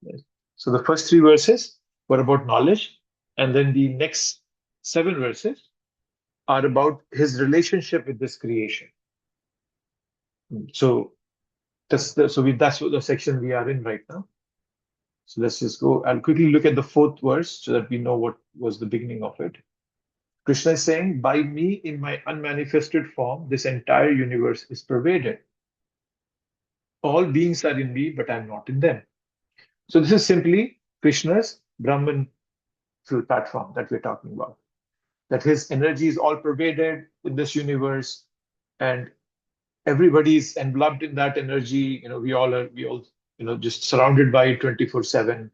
Yes. So the first 3 verses were about knowledge, and then the next 7 verses are about his relationship with this creation. So that's what the section we are in right now. So let's just go. I'll quickly look at the 4th verse so that we know what was the beginning of it. Krishna is saying, by me in my unmanifested form, this entire universe is pervaded. All beings are in me, but I'm not in them. So this is simply Krishna's Brahman platform that we're talking about. That his energy is all pervaded in this universe, and everybody is enveloped in that energy. We all, just surrounded by it 24/7.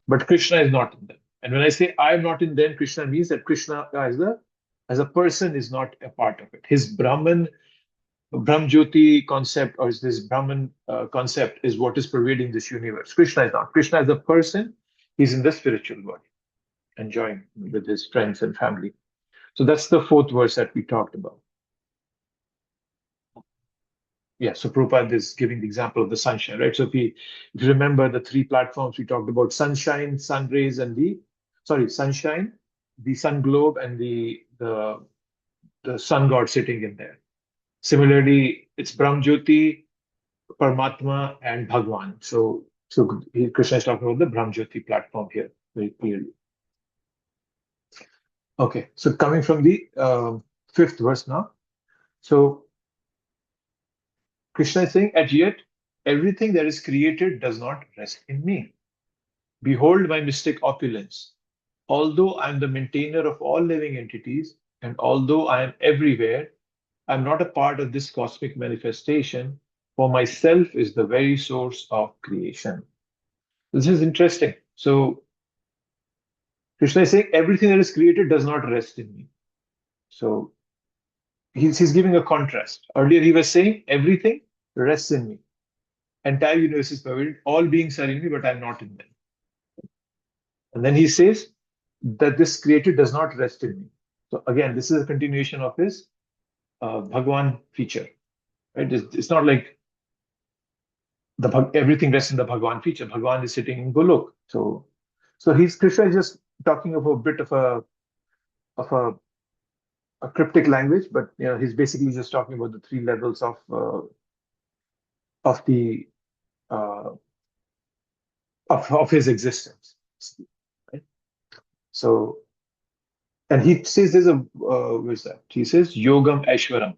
But Krishna is not in them. And when I say I'm not in them, Krishna means that Krishna as a person is not a part of it. His Brahmjyoti concept, or this Brahman concept, is what is pervading this universe. Krishna is not. Krishna as a person, he's in the spiritual world, enjoying with his friends and family. So that's the 4th verse that we talked about. Yeah, so Prabhupada is giving the example of the sunshine, right? So if you remember the 3 platforms we talked about: sunshine, sun rays, and sunshine, the sun globe, and the sun god sitting in there. Similarly, it's Brahmjyoti, Paramatma, and Bhagwan. So Krishna is talking about the Brahmjyoti platform here very clearly. Okay, so coming from the 5th verse now. So Krishna is saying, "As yet, everything that is created does not rest in me. Behold my mystic opulence. Although I am the maintainer of all living entities, and although I am everywhere, I am not a part of this cosmic manifestation, for myself is the very source of creation." This is interesting. So Krishna is saying everything that is created does not rest in me. So he's giving a contrast. Earlier he was saying everything rests in me. Entire universe is pervaded. All beings are in me, but I'm not in them. And then he says that this created does not rest in me. So again, this is a continuation of his Bhagwan feature. Right? It's not like everything rests in the Bhagwan feature. Bhagwan is sitting in Golok. So Krishna is just talking of a bit of a cryptic language, but he's basically just talking about the 3 levels of the uh, of his existence. Right? So, and he says there's a where's that? He says Yogam Aishwaram,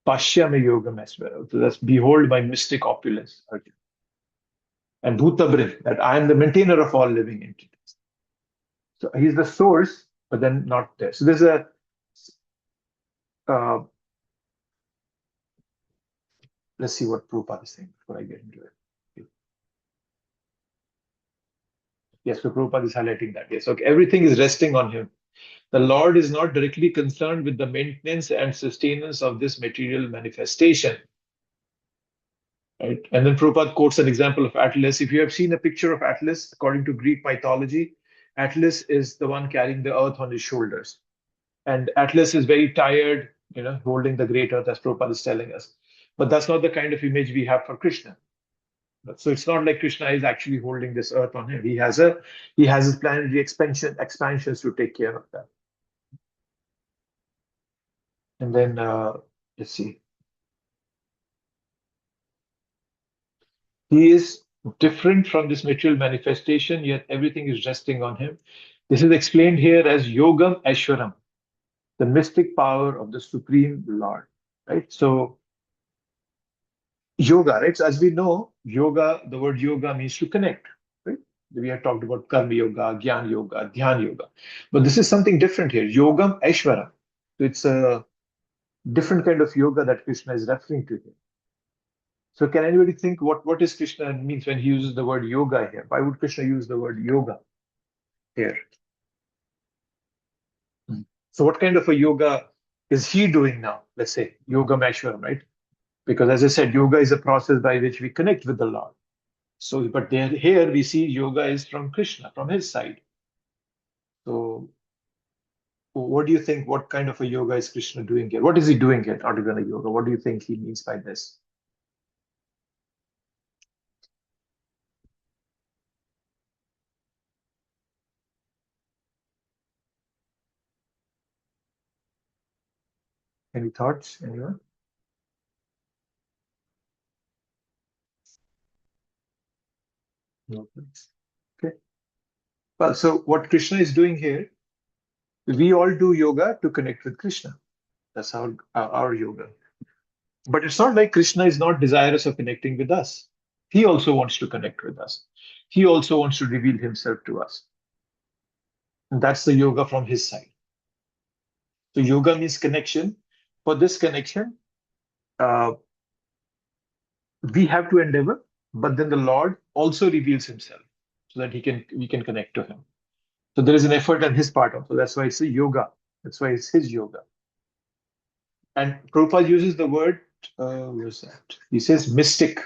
Pashyame Yogam Aishwaram. So that's behold my mystic opulence, Arjuna. And Bhutabrin, that I am the maintainer of all living entities. So he's the source, but then not there. So there's a uh, let's see what Prabhupada is saying before I get into it. Okay. Yes, so Prabhupada is highlighting that. Yes, okay. Everything is resting on him. The Lord is not directly concerned with the maintenance and sustenance of this material manifestation. Right? And then Prabhupada quotes an example of Atlas. If you have seen a picture of Atlas, according to Greek mythology, Atlas is the one carrying the earth on his shoulders. And Atlas is very tired, holding the great earth, as Prabhupada is telling us. But that's not the kind of image we have for Krishna. So it's not like Krishna is actually holding this earth on him. He has his planetary expansions to take care of that. And then let's see. He is different from this material manifestation, yet everything is resting on him. This is explained here as Yogam Aishwaram, the mystic power of the Supreme Lord. Right? So yoga, right? So as we know, yoga, the word yoga means to connect. Right? We have talked about karma yoga, jnana yoga, dhyana yoga. But this is something different here. Yogam Aishwaram. So it's a different kind of yoga that Krishna is referring to here. So can anybody think what is Krishna means when he uses the word yoga here? Why would Krishna use the word yoga here? So what kind of a yoga is he doing now? Let's say yoga Maheshwaram, right? Because as I said, yoga is a process by which we connect with the Lord. So, but here we see yoga is from Krishna, from his side. So what do you think? What kind of a yoga is Krishna doing here? What is he doing here, Adhivana yoga? What do you think he means by this? Any thoughts? Anyone? No. Okay. Well, so what Krishna is doing here, we all do yoga to connect with Krishna. That's our yoga. But it's not like Krishna is not desirous of connecting with us. He also wants to connect with us. He also wants to reveal himself to us. And that's the yoga from his side. So yoga means connection. For this connection, uh, we have to endeavor, but then the Lord also reveals himself so that we can connect to him. So there is an effort on his part also. That's why it's a yoga. That's why it's his yoga. And Prabhupada uses the word, where's that? He says mystic.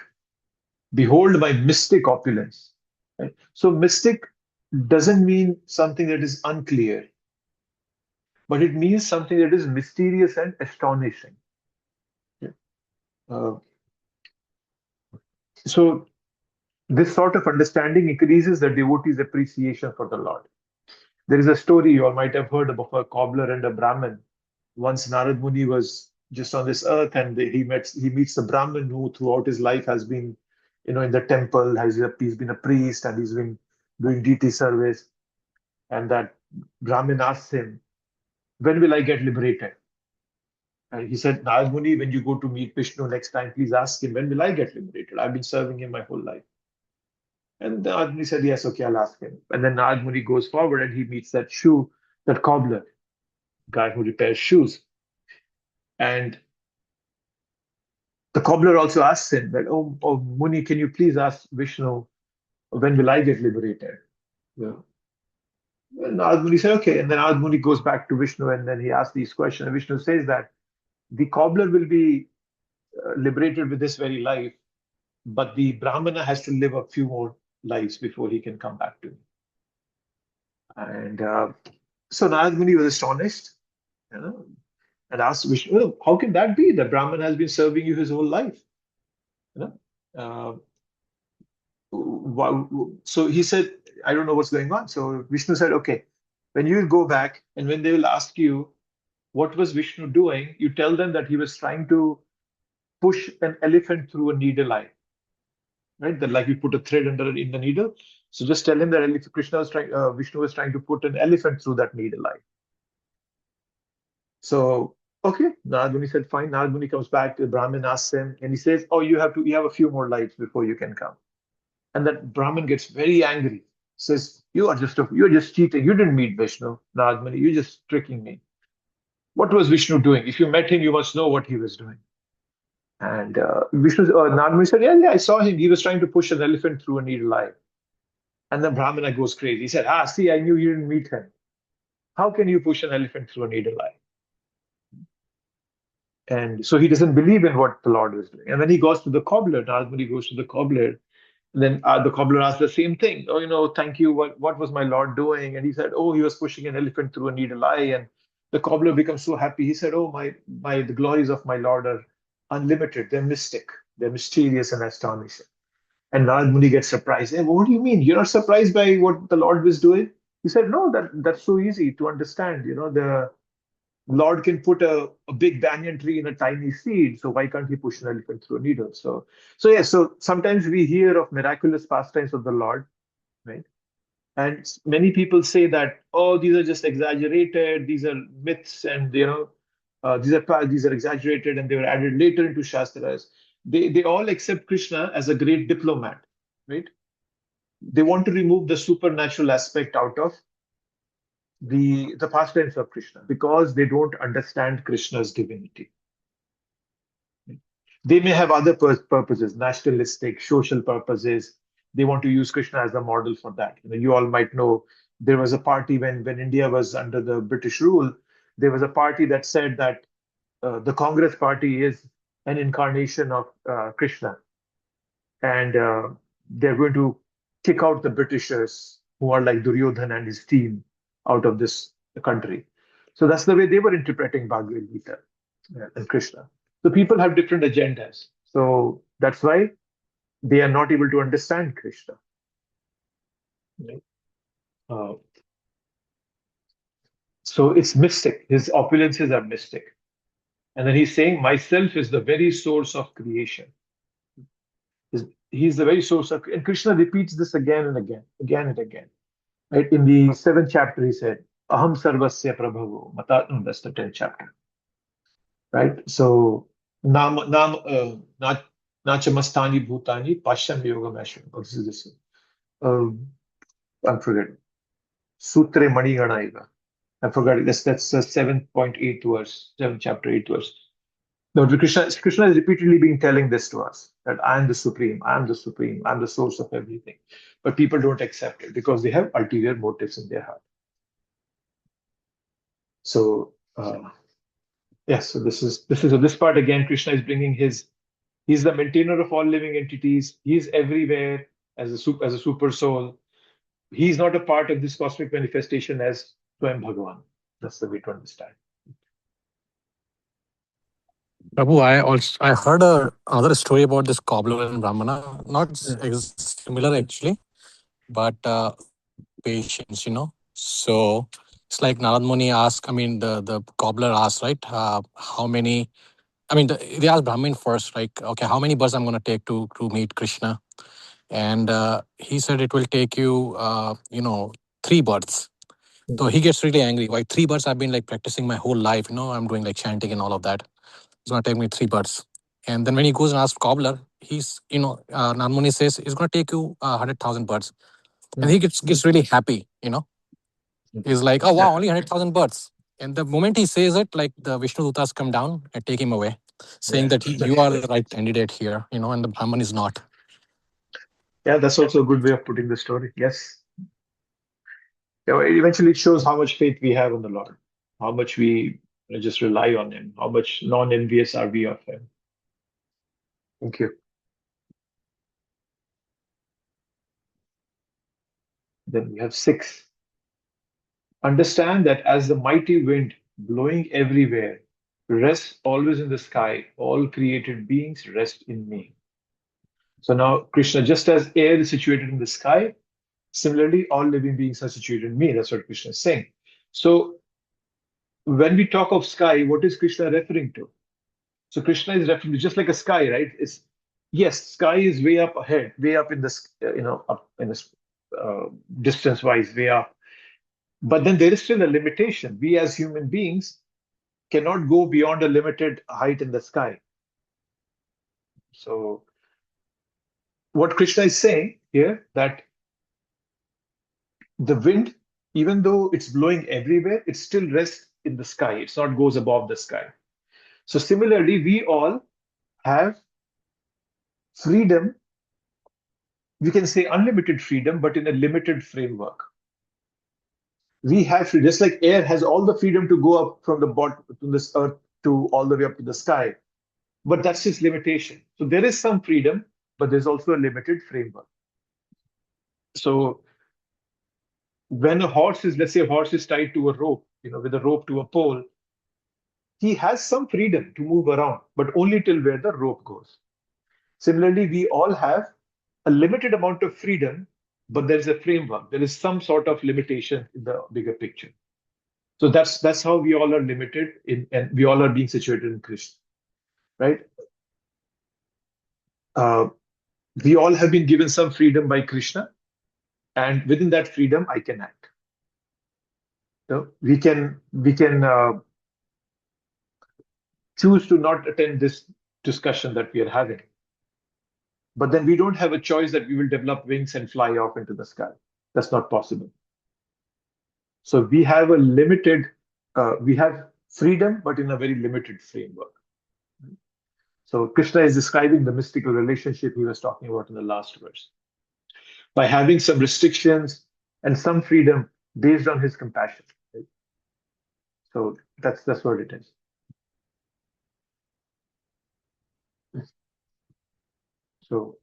Behold my mystic opulence. Right? So mystic doesn't mean something that is unclear, but it means something that is mysterious and astonishing. Yeah. Uh, so this sort of understanding increases the devotee's appreciation for the Lord. There is a story you all might have heard of a cobbler and a Brahmin. Once Narad Muni was just on this earth, and he meets the Brahmin who throughout his life has been, in the temple, he's been a priest and he's been doing deity service. And that Brahmin asks him, "When will I get liberated?" And he said, "Narad Muni, when you go to meet Vishnu next time, please ask him, when will I get liberated? I've been serving him my whole life." And the Narad Muni said, "Yes, okay, I'll ask him." And then Narad Muni goes forward and he meets that cobbler, guy who repairs shoes. And the cobbler also asks him that, oh Muni, can you please ask Vishnu, when will I get liberated? Yeah. And Narad Muni said, okay. And then Narad Muni goes back to Vishnu and then he asks these questions. And Vishnu says that the cobbler will be liberated with this very life, but the Brahmana has to live a few more lives before he can come back to me. And so Narad Muni was astonished, you know, and asked Vishnu, how can that be? The Brahman has been serving you his whole life. You know? So he said, I don't know what's going on. So Vishnu said, okay, when you go back and when they will ask you, what was Vishnu doing? You tell them that he was trying to push an elephant through a needle eye, right? That like you put a thread in the needle. So just tell him that Vishnu was trying to put an elephant through that needle eye. So, okay, Narad Muni said, fine. Narad Muni comes back, the Brahmin asks him, and he says, oh, you have a few more lives before you can come. And that Brahmin gets very angry, says, you're just cheating. You didn't meet Vishnu, Narad Muni. You're just tricking me. What was Vishnu doing? If you met him, you must know what he was doing. And Narad Muni said, yeah, I saw him. He was trying to push an elephant through a needle eye. And the Brahmana goes crazy. He said, see, I knew you didn't meet him. How can you push an elephant through a needle eye? And so he doesn't believe in what the Lord is doing. And then he goes to the cobbler. Narad Muni goes to the cobbler. And then the cobbler asks the same thing. Oh, thank you. What was my Lord doing? And he said, oh, he was pushing an elephant through a needle eye. And the cobbler becomes so happy. He said, oh, the glories of my Lord are unlimited. They're mystic. They're mysterious and astonishing. And Narad Muni gets surprised. Hey, what do you mean? You're not surprised by what the Lord was doing? He said, no, that's so easy to understand. The Lord can put a big banyan tree in a tiny seed, so why can't he push an elephant through a needle? So yes, so sometimes we hear of miraculous pastimes of the Lord, right? And many people say that, oh, these are just exaggerated, these are myths, and these are exaggerated, and they were added later into Shastras. They all accept Krishna as a great diplomat, right? They want to remove the supernatural aspect out of the pastimes of Krishna because they don't understand Krishna's divinity. They may have other purposes, nationalistic, social purposes. They want to use Krishna as a model for that. You all might know there was a party when India was under the British rule. There was a party that said that the Congress Party is an incarnation of Krishna, and they're going to kick out the Britishers who are like Duryodhan and his team out of this country. So that's the way they were interpreting Bhagavad Gita and Krishna. So people have different agendas. So that's why they are not able to understand Krishna. Right? Uh, so it's mystic. His opulences are mystic. And then he's saying, myself is the very source of creation. He's the very source of, and Krishna repeats this again and again, again and again. Right? In the seventh chapter, he said, Aham sarvasya prabhavo. That's the 10th chapter. Right? So, nachamastani bhutani pashyam yogam ashram. Oh, this is this. I forget. Sutre mani ganaiva. I forgot it. That's 7.8 verse, 7 chapter 8 verse. No, Krishna is repeatedly being telling this to us that I am the supreme, I am the supreme, I'm the source of everything. But people don't accept it because they have ulterior motives in their heart. So yes, so this part again. Krishna is bringing he's the maintainer of all living entities. He's everywhere as a super soul. He's not a part of this cosmic manifestation as Swayam Bhagavan. That's the way to understand. Prabhu, I heard another story about this cobbler and Brahmana, not similar actually, but patience, So it's like Narad Muni asked, the cobbler asked, right? How many, they asked Brahmin first, like, okay, how many birds I'm going to take to meet Krishna? And he said it will take you, 3 birds. So he gets really angry. Why 3 birds? I've been like practicing my whole life, I'm doing like chanting and all of that. It's going to take me 3 birds. And then when he goes and asks cobbler, he's, Narad Muni says, it's going to take you 100,000 birds. And he gets really happy, He's like, oh wow, only 100,000 birds. And the moment he says it, like the Vishnu Dutas come down and take him away, saying that you are the right candidate here, and the Brahman is not. Yeah, that's also a good way of putting the story. Yes. Yeah, eventually it shows how much faith we have in the Lord, how much we just rely on Him, how much non-envious are we of Him. Thank you. Then we have 6. Understand that as the mighty wind blowing everywhere rests always in the sky, all created beings rest in me. So now, Krishna, just as air is situated in the sky, similarly, all living beings are situated in me. That's what Krishna is saying. So when we talk of sky, what is Krishna referring to? So Krishna is referring to just like a sky, right? Yes, sky is way up ahead, way up in the up in the distance wise, way up. But then there is still a limitation. We as human beings cannot go beyond a limited height in the sky. So what Krishna is saying here, that the wind, even though it's blowing everywhere, it still rests in the sky. It's not goes above the sky. So similarly, we all have freedom. We can say unlimited freedom, but in a limited framework. We have freedom, just like air has all the freedom to go up from the bottom to this earth to all the way up to the sky. But that's just limitation. So there is some freedom, but there's also a limited framework. So when let's say a horse is tied to a rope, with a rope to a pole, he has some freedom to move around, but only till where the rope goes. Similarly, we all have a limited amount of freedom, but there's a framework. There is some sort of limitation in the bigger picture. So that's how we all are limited and we all are being situated in Krishna, right? We all have been given some freedom by Krishna, and within that freedom, I can act. So we can choose to not attend this discussion that we are having, but then we don't have a choice that we will develop wings and fly off into the sky. That's not possible. So we have we have freedom, but in a very limited framework. So Krishna is describing the mystical relationship he was talking about in the last verse. By having some restrictions and some freedom based on his compassion. Right? So that's what it is. So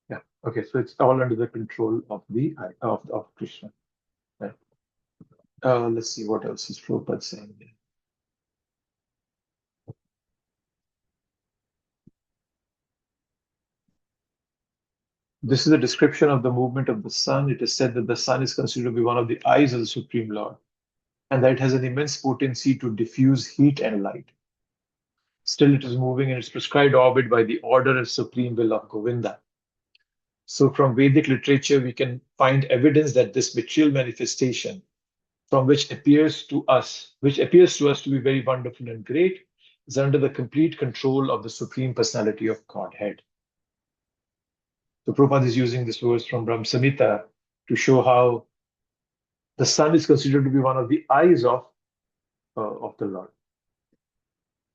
yeah, okay. So it's all under the control of of Krishna. Right? Let's see what else is Prabhupada saying there. This is a description of the movement of the sun. It is said that the sun is considered to be one of the eyes of the Supreme Lord, and that it has an immense potency to diffuse heat and light. Still, it is moving in its prescribed orbit by the order and supreme will of Govinda. So, from Vedic literature, we can find evidence that this material manifestation, from which appears to us to be very wonderful and great, is under the complete control of the Supreme Personality of Godhead. So Prabhupada is using this verse from Brahma Samhita to show how the sun is considered to be one of the eyes of the Lord.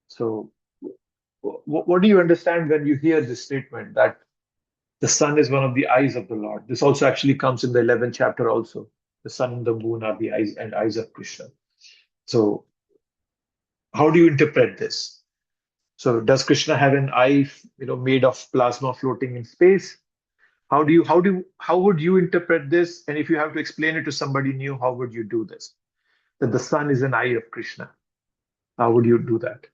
So, what do you understand when you hear this statement that the sun is one of the eyes of the Lord? This also actually comes in the 11th chapter also. The sun and the moon are the eyes of Krishna. So, how do you interpret this? So, does Krishna have an eye, made of plasma floating in space? How would you interpret this? And if you have to explain it to somebody new, how would you do this? That the sun is an eye of Krishna. How would you do that?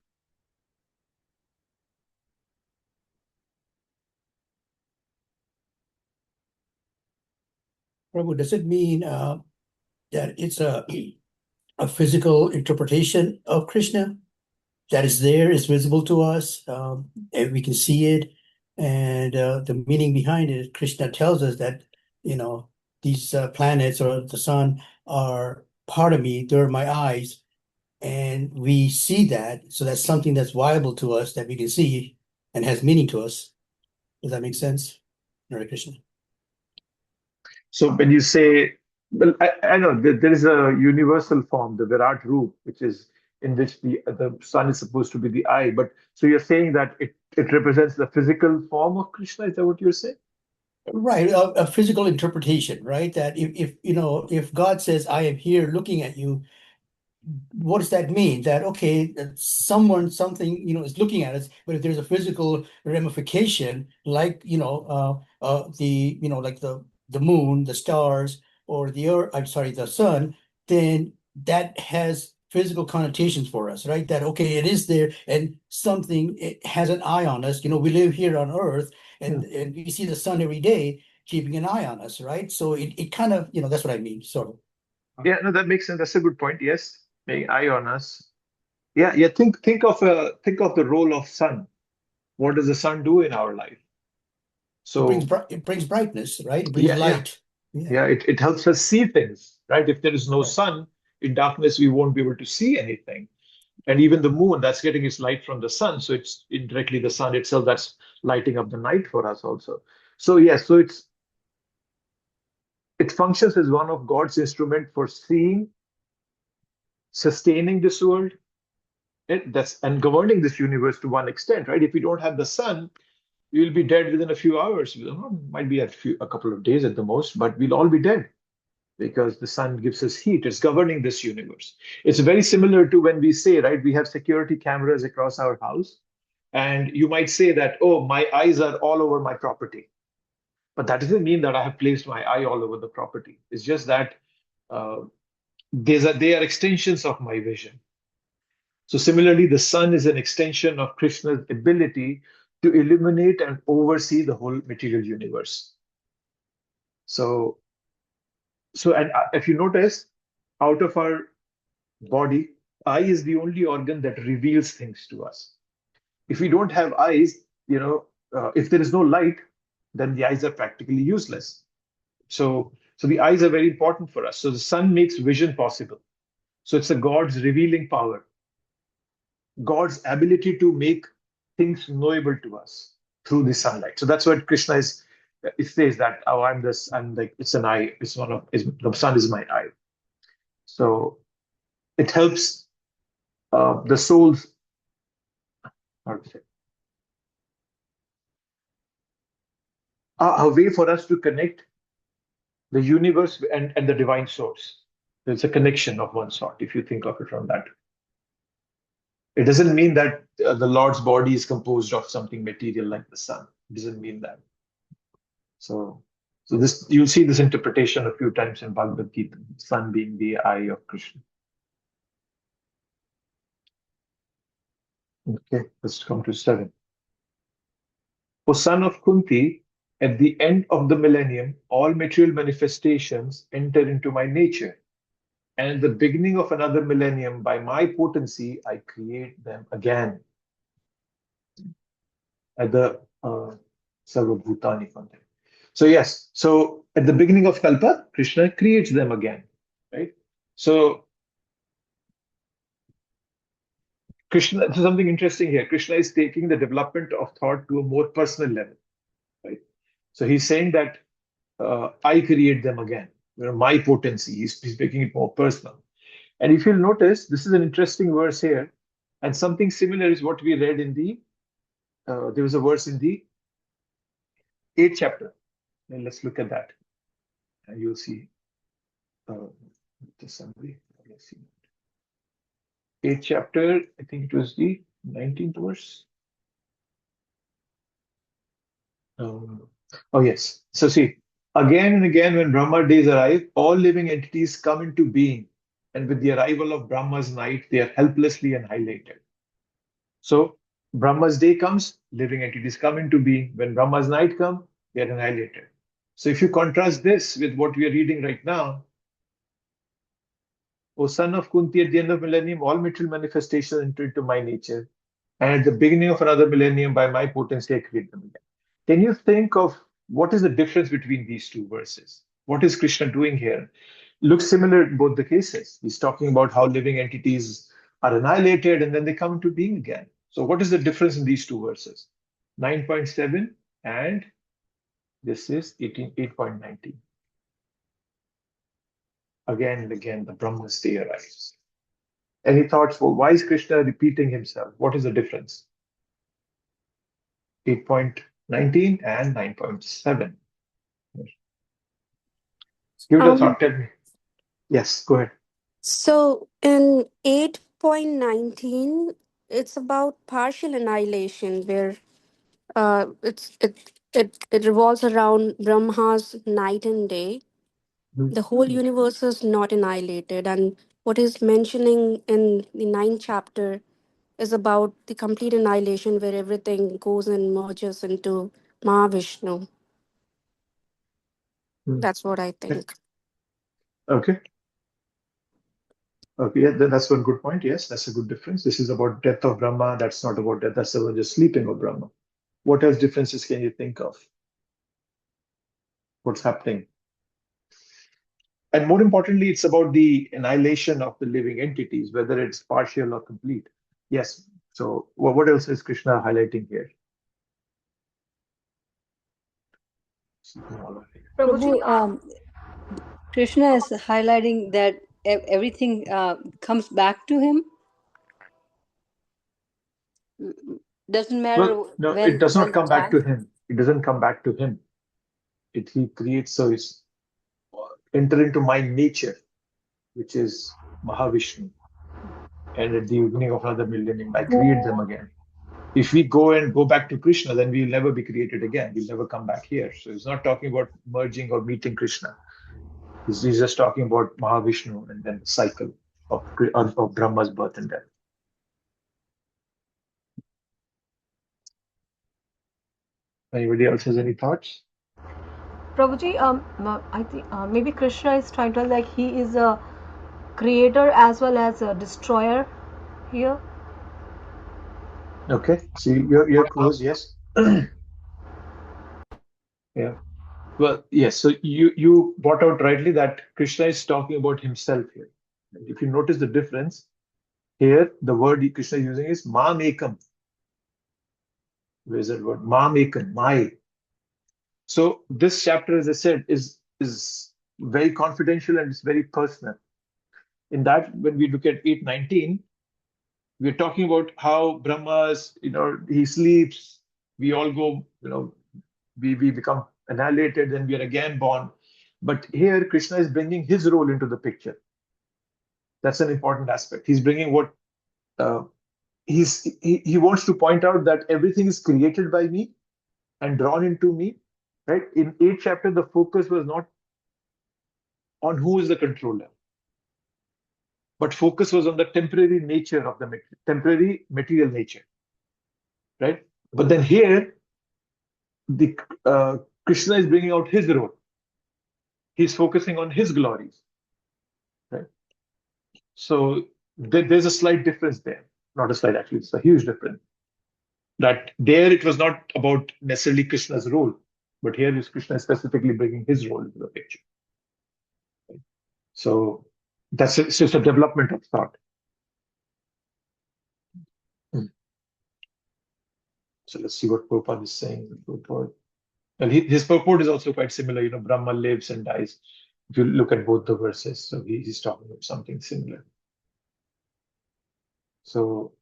Prabhu, does it mean that it's a physical interpretation of Krishna that is there, is visible to us, and we can see it, and the meaning behind it, Krishna tells us that, these planets or the sun are part of me, they're my eyes, and we see that, so that's something that's viable to us that we can see and has meaning to us. Does that make sense? Hare Krishna. So when you say, well, I know that there is a universal form, the Virat Roop, which is in which the sun is supposed to be the eye. But so you're saying that it represents the physical form of Krishna? Is that what you're saying? Right, a physical interpretation, right? That if God says, "I am here looking at you," what does that mean? That okay, that something is looking at us, but if there's a physical ramification, like like the moon, the stars, or the earth, I'm sorry, the sun, then that has physical connotations for us, right? That okay, it is there, and something it has an eye on us. We live here on Earth, and we see the sun every day, keeping an eye on us, right? So it kind of that's what I mean, sort of. Yeah, no, that makes sense. That's a good point. Yes, being eye on us. Yeah, yeah. Think of the role of sun. What does the sun do in our life? So It brings brightness, right? It brings yeah, yeah, light. Yeah. yeah. It helps us see things, right? If there is no Right. sun, in darkness we won't be able to see anything. And even the moon, that's getting its light from the sun, so it's indirectly the sun itself that's lighting up the night for us also. So yes, so it functions as one of God's instrument for seeing, sustaining this world, and governing this universe to one extent, right? If we don't have the sun, we will be dead within a few hours. Might be a couple of days at the most, but we'll all be dead because the sun gives us heat. It's governing this universe. It's very similar to when we say, right, we have security cameras across our house, and you might say that, oh, my eyes are all over my property. But that doesn't mean that I have placed my eye all over the property. It's just that uh, they are extensions of my vision. So similarly, the sun is an extension of Krishna's ability to illuminate and oversee the whole material universe. So, and if you notice, out of our body, eye is the only organ that reveals things to us. If we don't have eyes, if there is no light, then the eyes are practically useless. So the eyes are very important for us. So the sun makes vision possible. So it's a God's revealing power, God's ability to make things knowable to us through the sunlight. So that's what Krishna is. It says that, oh, I'm this. I'm like, it's an eye. The sun is my eye. So it helps the soul's, how to say, a way for us to connect the universe and the divine source. There's a connection of one sort, if you think of it from that. It doesn't mean that the Lord's body is composed of something material like the sun. It doesn't mean that. So, this you'll see this interpretation a few times in Bhagavad Gita, sun being the eye of Krishna. Okay, let's come to 7. O son of Kunti, At the end of the millennium, all material manifestations enter into my nature. And at the beginning of another millennium, by my potency, I create them again. At the Sarvabhutani context. So yes, so at the beginning of Kalpa, Krishna creates them again, right? So Krishna, there's something interesting here. Krishna is taking the development of thought to a more personal level, right? So he's saying that I create them again. My potency. He's making it more personal. And if you'll notice, this is an interesting verse here, and something similar is what we read in the. There was a verse in the 8th chapter. And let's look at that, and you'll see the summary. Let's see. 8th chapter. I think it was the 19th verse. Oh yes. So see, again and again, when Brahma days arrive, all living entities come into being, and with the arrival of Brahma's night, they are helplessly annihilated. So Brahma's day comes, living entities come into being. When Brahma's night comes, they are annihilated. So if you contrast this with what we are reading right now, O son of Kunti, at the end of millennium, all material manifestations enter into my nature, and at the beginning of another millennium, by my potency, I create them again. Can you think of what is the difference between these two verses? What is Krishna doing here? Looks similar in both the cases. He's talking about how living entities are annihilated and then they come into being again. So what is the difference in these two verses? 9.7 and this is 8.19. Again and again, the Brahma's day arrives. Any thoughts? Well, why is Krishna repeating himself? What is the difference? 8.19 and 9.7. Give it a thought. Tell me. Yes, go ahead. So in 8.19, it's about partial annihilation, where it revolves around Brahma's night and day. The whole universe is not annihilated, and what he's mentioning in the 9th chapter is about the complete annihilation, where everything goes and merges into Mahavishnu. That's what I think. Okay. Okay, yeah, that's one good point. Yes, that's a good difference. This is about death of Brahma. That's not about death. That's about just sleeping of Brahma. What else differences can you think of? What's happening? And more importantly, it's about the annihilation of the living entities, whether it's partial or complete. Yes. So what else is Krishna highlighting here? Prabhu, Krishna is highlighting that everything comes back to him. Doesn't matter. Well, no, when, it does not come back time. to him. It doesn't come back to him. He creates, so it's enter into my nature, which is Mahavishnu. And at the beginning of another millennium, I create them again. If we go back to Krishna, then we'll never be created again. We'll never come back here. So he's not talking about merging or meeting Krishna. He's just talking about Mahavishnu and then the cycle of Brahma's birth and death. Anybody else has any thoughts? Prabhuji, I think maybe Krishna is trying to like he is a creator as well as a destroyer here. Okay, see, you're close, yes. Yeah. Well, yes. So you brought out rightly that Krishna is talking about himself here. If you notice the difference here, the word Krishna is using is mamekam. Where's that word? Mamekam, my. So this chapter, as I said, is very confidential and it's very personal. In that, when we look at 8.19, we're talking about how Brahma's, he sleeps, we all go, we become annihilated, then we are again born. But here, Krishna is bringing his role into the picture. That's an important aspect. He's bringing what he wants to point out that everything is created by me and drawn into me. Right? In 8th chapter, the focus was not on who is the controller, but focus was on the temporary nature of the temporary material nature. Right? But then here, the Krishna is bringing out his role. He's focusing on his glories. Right? So there's a slight difference there. Not a slight, actually, it's a huge difference. That there it was not about necessarily Krishna's role, but here is Krishna specifically bringing his role into the picture. Right? So it's just a development of thought. So let's see what Prabhupada is saying. Well, his purport is also quite similar. Brahma lives and dies. If you look at both the verses, so he's talking about something similar. So,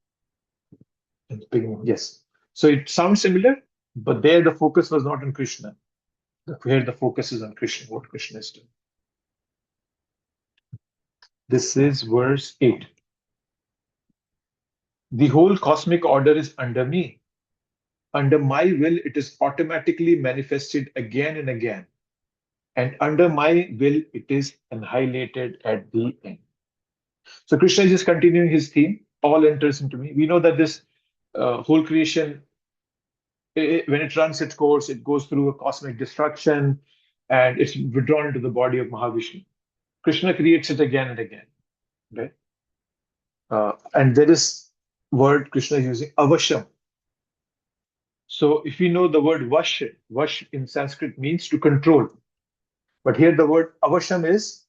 in the beginning, yes. So it sounds similar, but there the focus was not on Krishna. Here the focus is on Krishna, what Krishna is doing. This is verse 8. The whole cosmic order is under me. Under my will, it is automatically manifested again and again. And under my will, it is annihilated at the end. So Krishna is just continuing his theme. All enters into me. We know that this whole creation, when it runs its course, it goes through a cosmic destruction and it's withdrawn into the body of Mahavishnu. Krishna creates it again and again. Right? And there is word Krishna is using, avasham. So if we know the word vash in Sanskrit means to control. But here the word avasham is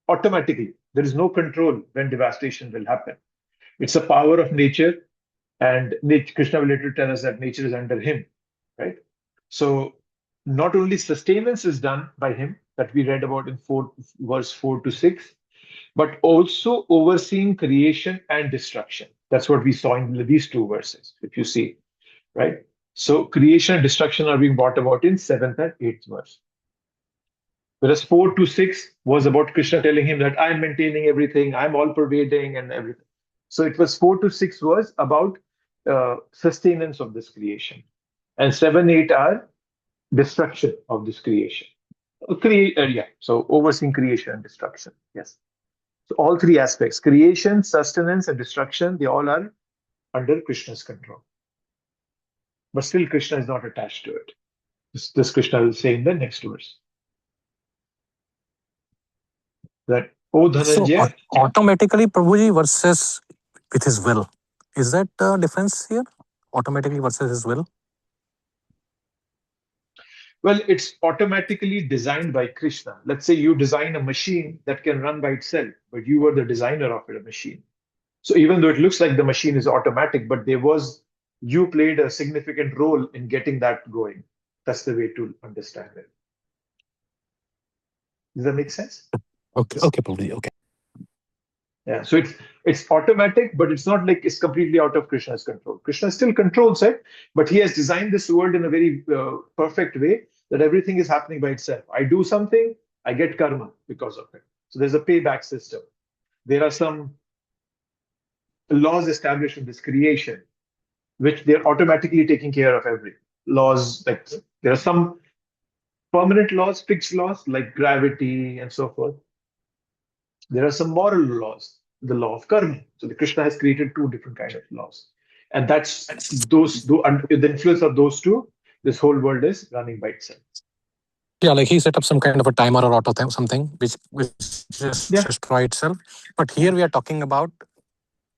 automatically. There is no control when devastation will happen. It's a power of nature, and Krishna will later tell us that nature is under him, right? So not only sustenance is done by him, that we read about in verse 4 to 6, but also overseeing creation and destruction. That's what we saw in these two verses, if you see, right? So creation and destruction are being brought about in 7th and 8th verse. Whereas 4 to 6 was about Krishna telling him that I'm maintaining everything, I'm all pervading and everything. So it was 4 to 6 was about sustenance of this creation. And 7, 8 are destruction of this creation. So overseeing creation and destruction. Yes. So all three aspects, creation, sustenance, and destruction, they all are under Krishna's control. But still Krishna is not attached to it. This Krishna will say in the next verse. That, O Dhananjaya. So automatically Prabhuji versus with his will. Is that the difference here? Automatically versus his will? Well, it's automatically designed by Krishna. Let's say you design a machine that can run by itself, but you were the designer of the machine. So even though it looks like the machine is automatic, but you played a significant role in getting that going. That's the way to understand it. Does that make sense? Okay, Prabhuji, okay. Yeah, so it's automatic, but it's not like it's completely out of Krishna's control. Krishna still controls it, but he has designed this world in a very perfect way that everything is happening by itself. I do something, I get karma because of it. So there's a payback system. There are some laws established in this creation, which they're automatically taking care of every laws. Like there are some permanent laws, fixed laws like gravity and so forth. There are some moral laws, the law of karma. So the Krishna has created two different kinds of laws. And that's the influence of those two, this whole world is running by itself. Yeah, like he set up some kind of a timer or auto something which just destroy itself. But here we are talking about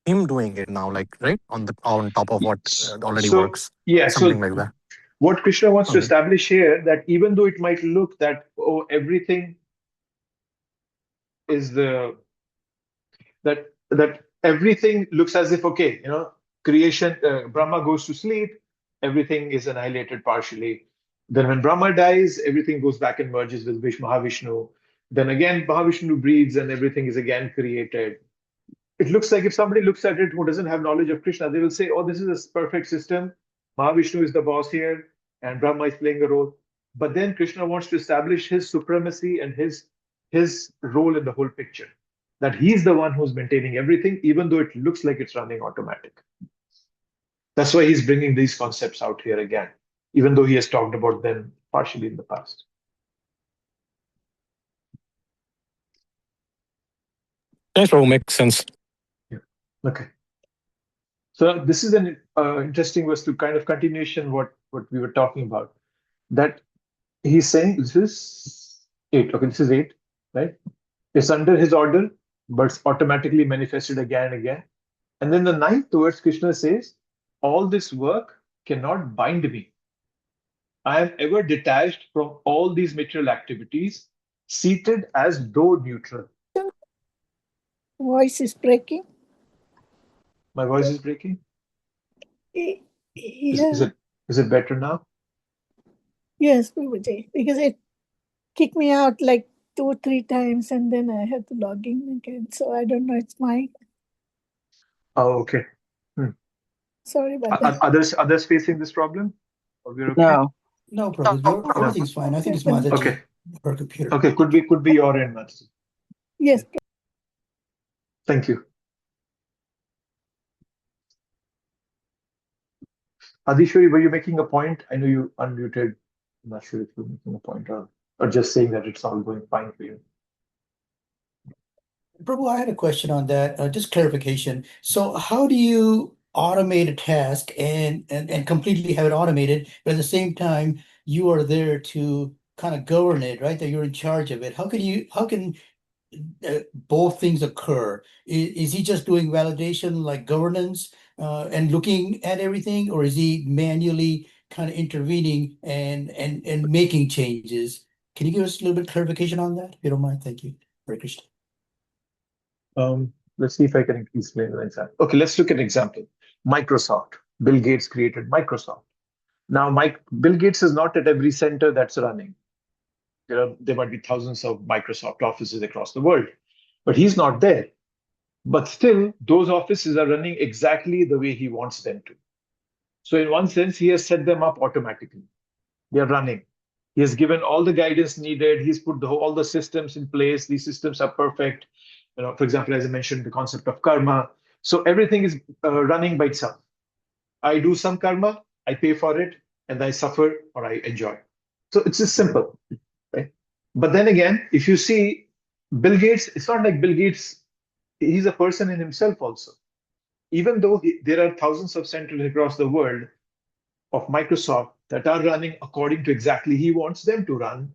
him doing it now, like, right? On top of what already works. Yeah, something like that. What Krishna wants to establish here, that even though it might look that, everything is that everything looks as if, okay, creation, Brahma goes to sleep, everything is annihilated partially. Then when Brahma dies, everything goes back and merges with Mahavishnu. Then again, Mahavishnu breathes and everything is again created. It looks like if somebody looks at it who doesn't have knowledge of Krishna, they will say, oh, this is a perfect system. Mahavishnu is the boss here and Brahma is playing a role. But then Krishna wants to establish his supremacy and his role in the whole picture. That he's the one who's maintaining everything, even though it looks like it's running automatic. That's why he's bringing these concepts out here again, even though he has talked about them partially in the past. Yes, Prabhu, makes sense. Yeah. Okay. So this is an interesting verse to kind of continuation what we were talking about. That he's saying this is 8. Okay, this is 8, right? It's under his order, but it's automatically manifested again and again. And then the 9th verse, Krishna says, all this work cannot bind me. I am ever detached from all these material activities, seated as though neutral. Voice is breaking. My voice is breaking? Yeah. Is it better now? Yes, Prabhuji, because it kicked me out like 2-3 times and then I had to log in again. So I don't know, it's my... Oh, okay. Sorry about that. Others facing this problem? Or we're okay? No. No, Prabhu. Everything's fine. I think it's Mother Okay. her computer. Okay, could be your end, Master. Yes. Thank you. Adishwari, were you making a point? I know you unmuted. I'm not sure if you're making a point or just saying that it's all going fine for you. Prabhu, I had a question on that, just clarification. So how do you automate a task and completely have it automated, but at the same time, you are there to kind of govern it, right? That you're in charge of it. How can both things occur? Is he just doing validation like governance and looking at everything, or is he manually kind of intervening and making changes? Can you give us a little bit of clarification on that, if you don't mind? Thank you. Hare Krishna. Let's see if I can explain an example. Okay, let's look at an example. Microsoft. Bill Gates created Microsoft. Now, Bill Gates is not at every center that's running. There might be thousands of Microsoft offices across the world, but he's not there. But still, those offices are running exactly the way he wants them to. So in one sense, he has set them up automatically. They are running. He has given all the guidance needed. He's put all the systems in place. These systems are perfect. For example, as I mentioned, the concept of karma. So everything is running by itself. I do some karma, I pay for it, and I suffer or I enjoy. So it's just simple, right? But then again, if you see Bill Gates, it's not like Bill Gates, he's a person in himself also. Even though there are thousands of centers across the world of Microsoft that are running according to exactly he wants them to run,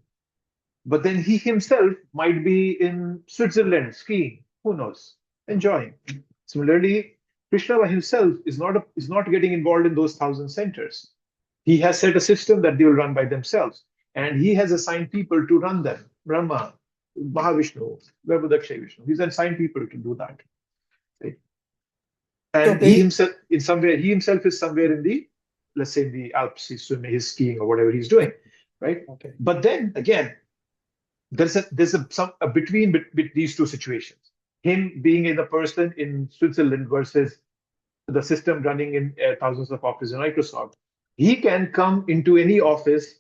but then he himself might be in Switzerland skiing, who knows, enjoying. Similarly, Krishna by himself is not getting involved in those 1,000 centers. He has set a system that they will run by themselves, and he has assigned people to run them. Brahma, Mahavishnu, Vibhudakshay Vishnu. He's assigned people to do that. Right? And he himself is somewhere in the, let's say, in the Alps. He's swimming, he's skiing, or whatever he's doing, right? Okay. But then again, there's a between these two situations. Him being in a person in Switzerland versus the system running in thousands of offices in Microsoft. He can come into any office,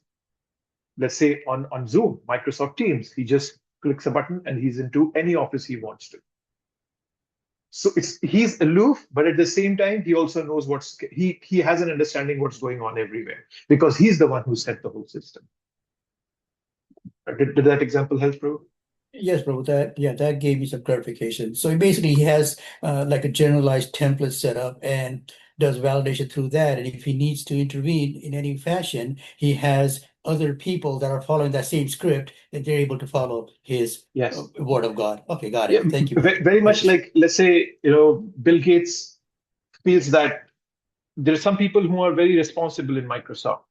let's say on Zoom, Microsoft Teams. He just clicks a button and he's into any office he wants to. So he's aloof, but at the same time, he also knows he has an understanding what's going on everywhere because he's the one who set the whole system. Did that example help, Prabhu? Yes, Prabhu. That gave me some clarification. So basically, he has like a generalized template set up and does validation through that. And if he needs to intervene in any fashion, he has other people that are following that same script that they're able to follow his word of God. Okay, got it. Thank you. Very much like, let's say, Bill Gates feels that there are some people who are very responsible in Microsoft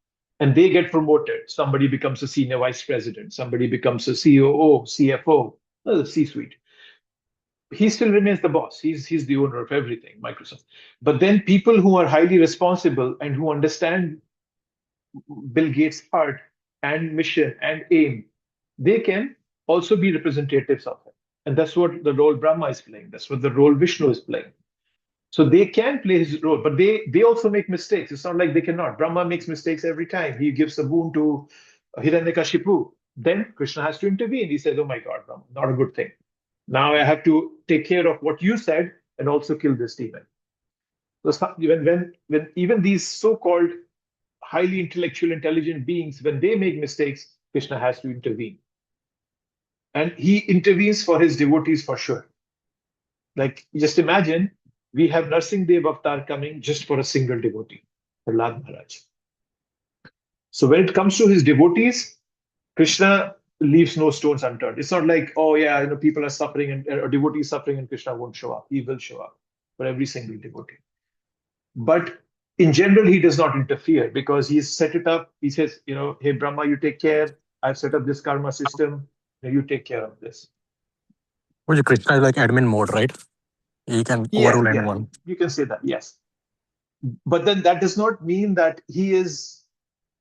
and they get promoted. Somebody becomes a senior vice president. Somebody becomes a COO, CFO, the C-suite. He still remains the boss. He's the owner of everything, Microsoft. But then people who are highly responsible and who understand Bill Gates' heart and mission and aim, they can also be representatives of it. And that's what the role Brahma is playing. That's what the role Vishnu is playing. So they can play his role, but they also make mistakes. It's not like they cannot. Brahma makes mistakes every time. He gives a boon to Hiranyakashipu. Then Krishna has to intervene. He says, oh my God, Brahma, not a good thing. Now I have to take care of what you said and also kill this demon. So when even these so-called highly intellectual, intelligent beings, when they make mistakes, Krishna has to intervene. And he intervenes for his devotees for sure. Like, just imagine, we have Narsinghdev Avatar coming just for a single devotee, Prahlad Maharaj. So when it comes to his devotees, Krishna leaves no stones unturned. It's not like, oh yeah, people are suffering and or devotees suffering and Krishna won't show up. He will show up for every single devotee. But in general, he does not interfere because he's set it up. He says, hey Brahma, you take care. I've set up this karma system. Now you take care of this. Well, Krishna is like admin mode, right? He can overrule anyone. You can say that, yes. But then that does not mean that he is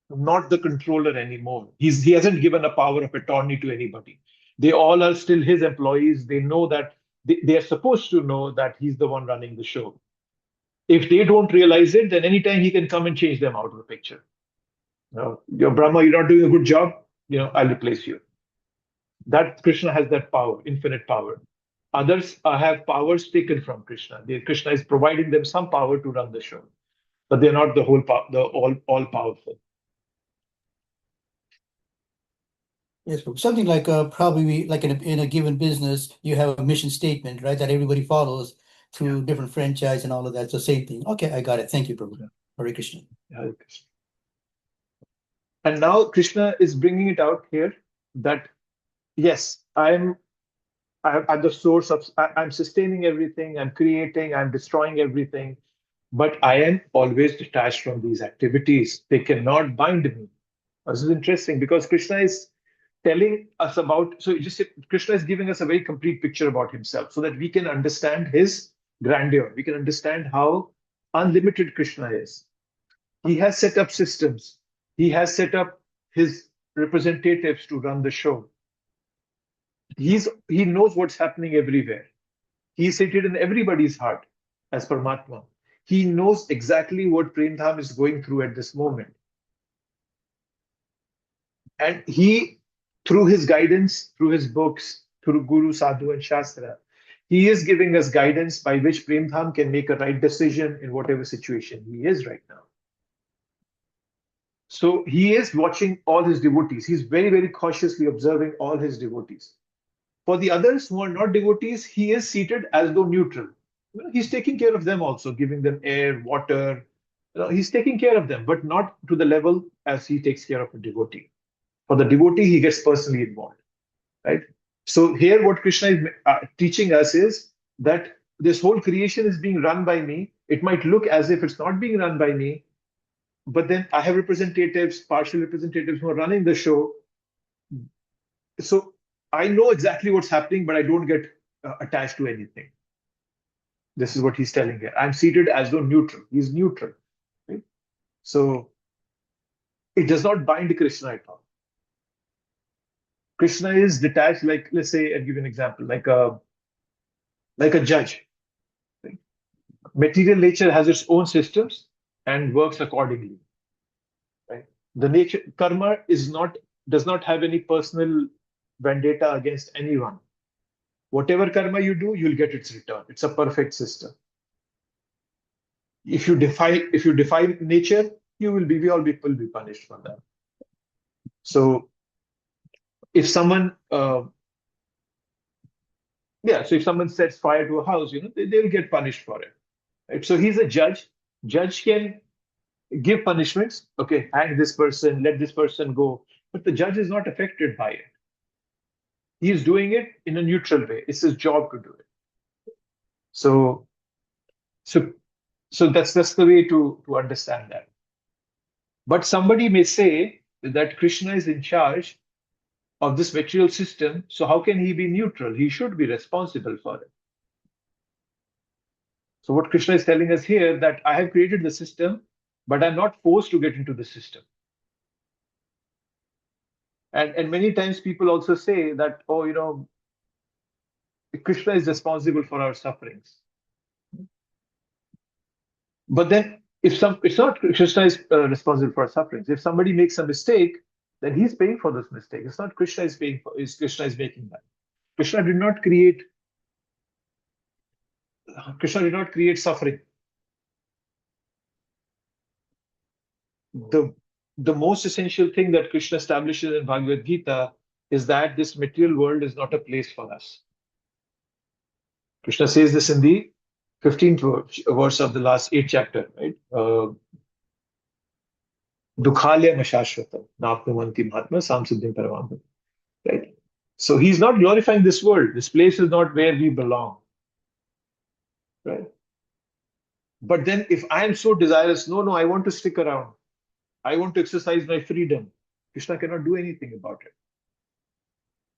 not the controller anymore. He hasn't given a power of attorney to anybody. They all are still his employees. They know that they are supposed to know that he's the one running the show. If they don't realize it, then anytime he can come and change them out of the picture. Your Brahma, you're not doing a good job. I'll replace you. That Krishna has that power, infinite power. Others have powers taken from Krishna. Krishna is providing them some power to run the show, but they're not the whole all powerful. Yes, something like probably like in a given business, you have a mission statement, right, that everybody follows through different franchise and all of that. It's the same thing. Okay, I got it. Thank you, Prabhu. Hare Krishna. Hare Krishna. And now Krishna is bringing it out here that yes, I'm the source of. I'm sustaining everything. I'm creating. I'm destroying everything. But I am always detached from these activities. They cannot bind me. This is interesting because Krishna is telling us about, Krishna is giving us a very complete picture about himself so that we can understand his grandeur. We can understand how unlimited Krishna is. He has set up systems. He has set up his representatives to run the show. He knows what's happening everywhere. He's seated in everybody's heart as Paramatma. He knows exactly what Prem Dham is going through at this moment. And he, through his guidance, through his books, through Guru, Sadhu, and Shastra, he is giving us guidance by which Prem Dham can make a right decision in whatever situation he is right now. So he is watching all his devotees. He's very, very cautiously observing all his devotees. For the others who are not devotees, he is seated as though neutral. He's taking care of them also, giving them air, water. He's taking care of them, but not to the level as he takes care of a devotee. For the devotee, he gets personally involved, right? So here what Krishna is teaching us is that this whole creation is being run by me. It might look as if it's not being run by me, but then I have representatives, partial representatives who are running the show. So I know exactly what's happening, but I don't get attached to anything. This is what he's telling here. I'm seated as though neutral. He's neutral, right? So it does not bind Krishna at all. Krishna is detached, like, let's say, I'll give you an example, like a judge. Right? Material nature has its own systems and works accordingly. Right? The nature karma does not have any personal vendetta against anyone. Whatever karma you do, you'll get its return. It's a perfect system. If you defy nature, we all will be punished for that. So if someone if someone sets fire to a house, they'll get punished for it. Right? So he's a judge. Judge can give punishments. Okay, hang this person, let this person go. But the judge is not affected by it. He is doing it in a neutral way. It's his job to do it. So that's the way to understand that. But somebody may say that Krishna is in charge of this material system, so how can he be neutral? He should be responsible for it. So what Krishna is telling us here, that I have created the system, but I'm not forced to get into the system. And many times people also say that, Krishna is responsible for our sufferings. But then it's not Krishna is responsible for our sufferings. If somebody makes a mistake, then he's paying for this mistake. It's not Krishna is paying for, Krishna is making that. Krishna did not create suffering. The most essential thing that Krishna establishes in Bhagavad Gita is that this material world is not a place for us. Krishna says this in the 15th verse of the last 8th chapter, right? Dukhalyam ashashvatam. Napnuvanti mahatma samsiddhim paramam. Right? So he's not glorifying this world. This place is not where we belong. Right? But then if I am so desirous, no, I want to stick around. I want to exercise my freedom. Krishna cannot do anything about it.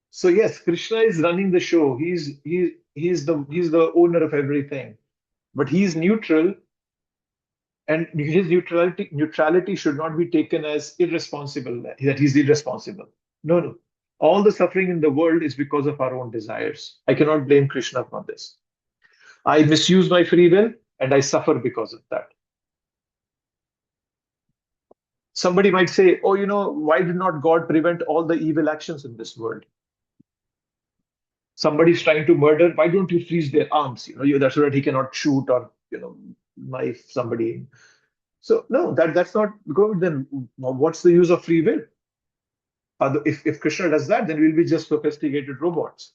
So yes, Krishna is running the show. He's the owner of everything. But he's neutral, and his neutrality should not be taken as irresponsible, that he's irresponsible. No. All the suffering in the world is because of our own desires. I cannot blame Krishna for this. I misuse my free will and I suffer because of that. Somebody might say, oh, why did not God prevent all the evil actions in this world? Somebody's trying to murder, why don't you freeze their arms? That's so that he cannot shoot or, knife somebody. So no, that's not good. Then what's the use of free will? If Krishna does that, then we'll be just sophisticated robots.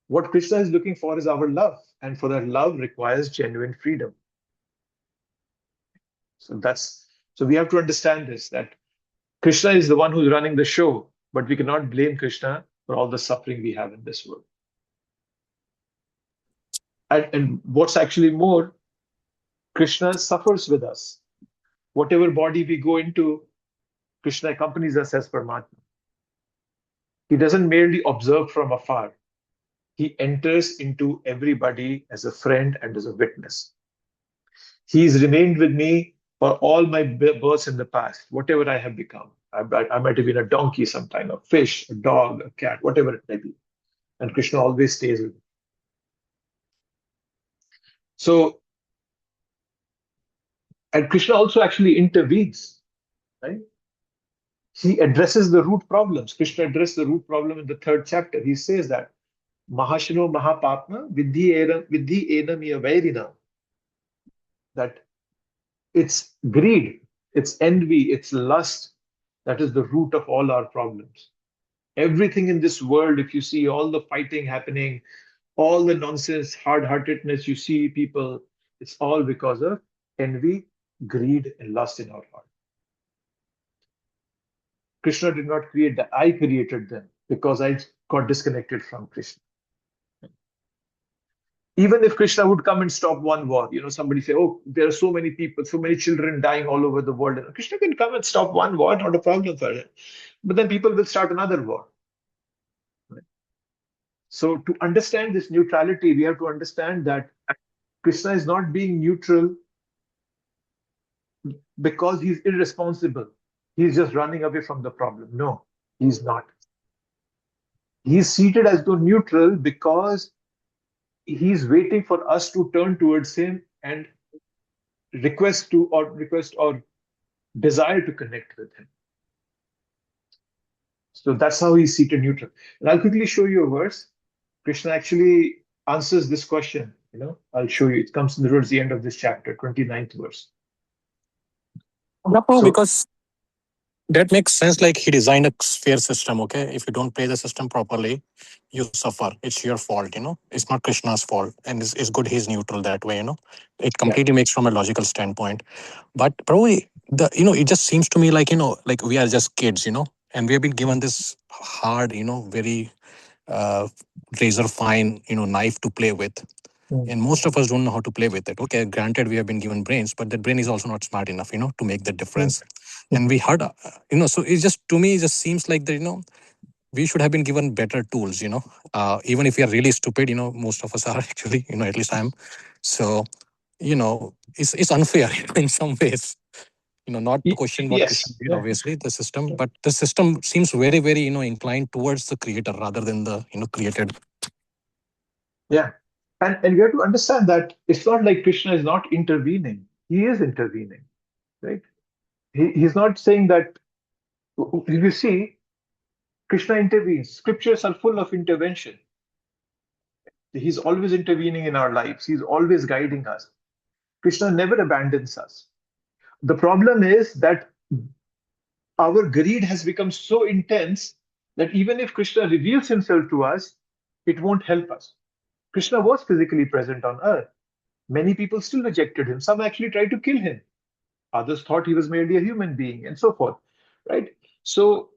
What Krishna is looking for is our love, and for that love requires genuine freedom. So we have to understand this, that Krishna is the one who's running the show, but we cannot blame Krishna for all the suffering we have in this world. And what's actually more, Krishna suffers with us. Whatever body we go into, Krishna accompanies us as Paramatma. He doesn't merely observe from afar. He enters into everybody as a friend and as a witness. He's remained with me for all my births in the past, whatever I have become. I might have been a donkey sometime, a fish, a dog, a cat, whatever it may be. And Krishna always stays with me. So, and Krishna also actually intervenes, right? He addresses the root problems. Krishna addressed the root problem in the 3rd chapter. He says that Mahashino Mahapapna Vidhi Enamiya Vairina. That it's greed, it's envy, it's lust. That is the root of all our problems. Everything in this world, if you see all the fighting happening, all the nonsense, hard-heartedness you see people, it's all because of envy, greed, and lust in our heart. Krishna did not create that. I created them because I got disconnected from Krishna. Even if Krishna would come and stop one war, somebody say, oh, there are so many people, so many children dying all over the world. Krishna can come and stop one war, not a problem for him. But then people will start another war. Right? So to understand this neutrality, we have to understand that Krishna is not being neutral because he's irresponsible. He's just running away from the problem. No, he's not. He's seated as though neutral because he's waiting for us to turn towards him and request or desire to connect with him. So that's how he's seated neutral. And I'll quickly show you a verse. Krishna actually answers this question. I'll show you. It comes towards the end of this chapter, 29th verse. Because that makes sense. Like he designed a fair system. Okay, if you don't play the system properly, you suffer. It's your fault. It's not Krishna's fault, and it's good he's neutral that way. It completely makes from a logical standpoint. But probably it just seems to me like like we are just kids. And we have been given this hard, very razor fine, knife to play with. And most of us don't know how to play with it. Okay, granted, we have been given brains, but that brain is also not smart enough, to make the difference. And we heard, so it just, to me, it just seems like that, we should have been given better tools, even if we are really stupid, most of us are actually, at least I am. So, it's unfair in some ways, not to question what Krishna did, obviously, the system, but the system seems very, very, inclined towards the creator rather than the, created. Yeah. And we have to understand that it's not like Krishna is not intervening. He is intervening, right? He's not saying that, if you see, Krishna intervenes. Scriptures are full of intervention. He's always intervening in our lives. He's always guiding us. Krishna never abandons us. The problem is that our greed has become so intense that even if Krishna reveals himself to us, it won't help us. Krishna was physically present on earth. Many people still rejected him. Some actually tried to kill him. Others thought he was merely a human being, and so forth. Right? So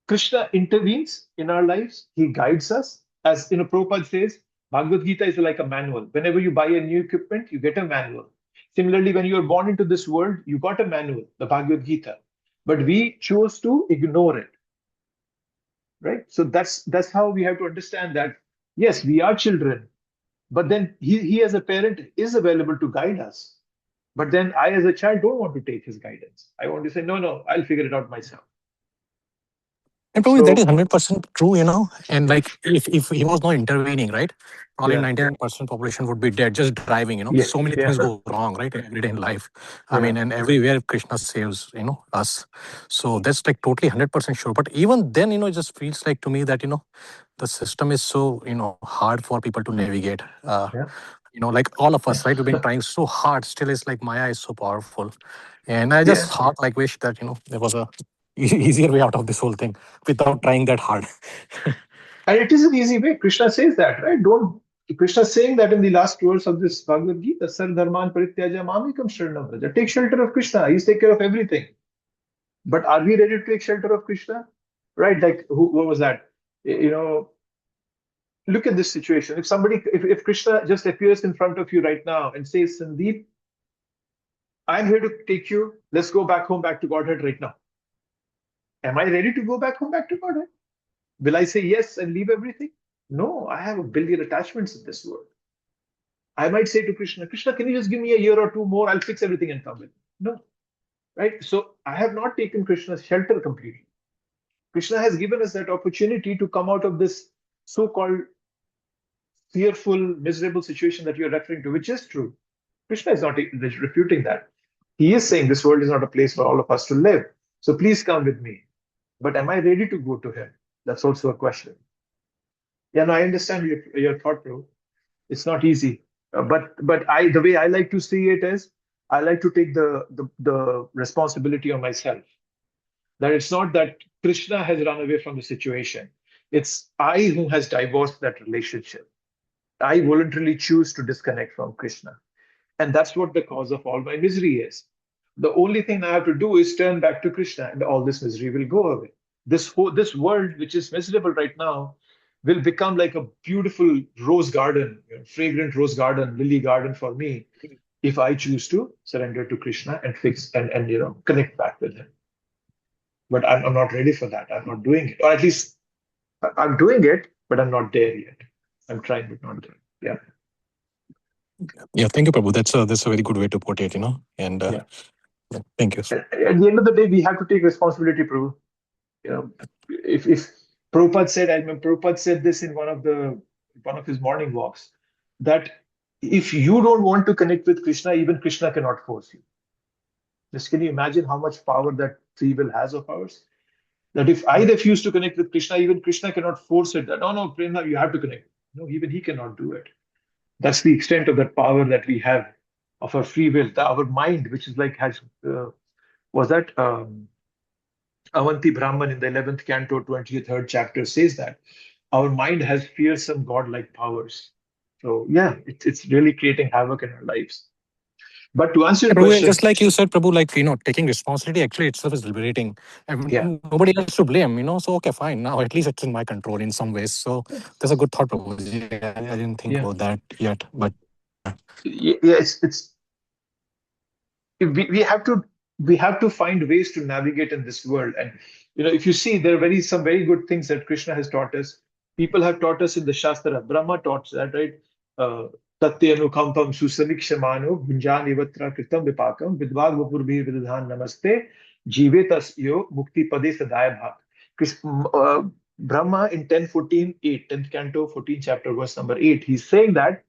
Krishna intervenes in our lives. He guides us. As Prabhupada says, Bhagavad Gita is like a manual. Whenever you buy a new equipment, you get a manual. Similarly, when you are born into this world, you got a manual, the Bhagavad Gita. But we chose to ignore it. Right? So that's how we have to understand that, yes, we are children, but then he as a parent is available to guide us. But then I as a child don't want to take his guidance. I want to say, no, I'll figure it out myself. And probably that is So 100% true, And like if he was not intervening, right? Probably yeah, 99% population would be dead, just driving, yeah, So many yeah, things go wrong, right? Every day in life. I yeah. mean, and everywhere Krishna saves, us. So that's like totally 100% sure. But even then, it just feels like to me that, the system is so, hard for people to navigate. Yeah. Like all of us, right? We've been trying so hard. Still, it's like Maya is so powerful. And I Yeah. just thought, like, wish that, there was a easier way out of this whole thing without trying that hard. And it is an easy way. Krishna says that, right? Don't Krishna is saying that in the last verse of this Bhagavad Gita, Sar Dharman Parityaja Mamikam Sharanam Vraja. Take shelter of Krishna. He's take care of everything. But are we ready to take shelter of Krishna? Right? Like what was that? Look at this situation. If Krishna just appears in front of you right now and says, Sandeep, I'm here to take you. Let's go back home, back to Godhead right now. Am I ready to go back home, back to Godhead? Will I say yes and leave everything? No, I have a billion attachments in this world. I might say to Krishna, Krishna, can you just give me a year or two more? I'll fix everything and come with me. No. Right? So I have not taken Krishna's shelter completely. Krishna has given us that opportunity to come out of this so-called fearful, miserable situation that you're referring to, which is true. Krishna is not refuting that. He is saying this world is not a place for all of us to live. So please come with me. But am I ready to go to him? That's also a question. Yeah, no, I understand your thought, bro. It's not easy. But the way I like to see it is I like to take the responsibility on myself. That it's not that Krishna has run away from the situation. It's I who has divorced that relationship. I voluntarily choose to disconnect from Krishna. And that's what the cause of all my misery is. The only thing I have to do is turn back to Krishna, and all this misery will go away. This world, which is miserable right now, will become like a beautiful rose garden, fragrant rose garden, lily garden for me, if I choose to surrender to Krishna and fix and connect back with him. But I'm not ready for that. I'm not doing it, or at least I'm doing it, but I'm not there yet. I'm trying, but not there. Yeah. Yeah, thank you, Prabhu. That's a very good way to put it, And Yeah. thank you. At the end of the day, we have to take responsibility, Prabhu. If Prabhupada said, I remember Prabhupada said this in one of his morning walks, that if you don't want to connect with Krishna, even Krishna cannot force you. Just can you imagine how much power that free will has of ours? That if I refuse to connect with Krishna, even Krishna cannot force it. That no, Prema, you have to connect. No, even he cannot do it. That's the extent of that power that we have of our free will, our mind, which is like was that Avanti Brahman in the 11th canto, 23rd chapter says that our mind has fearsome godlike powers. So yeah, it's really creating havoc in our lives. But to answer your Prabhu, question, just like you said, Prabhu, like, taking responsibility actually itself is liberating. yeah, Nobody else to blame, So, okay, fine. Now at least it's in my control in some ways. So that's a good thought, Prabhu. Yeah, I didn't think about that yet, but yeah, it's we have to find ways to navigate in this world. And if you see, there are some very good things that Krishna has taught us. People have taught us in the Shastra. Brahma taught that, right? Tatyanukampam susamikshamano bhunjanivatra kritam vipakam vidvag vapurbhi vidadhan namaste jivetasyo mukti pade sadaya bhat. Brahma in 10:14:8, 10th canto, 14th chapter, verse number 8, he's saying that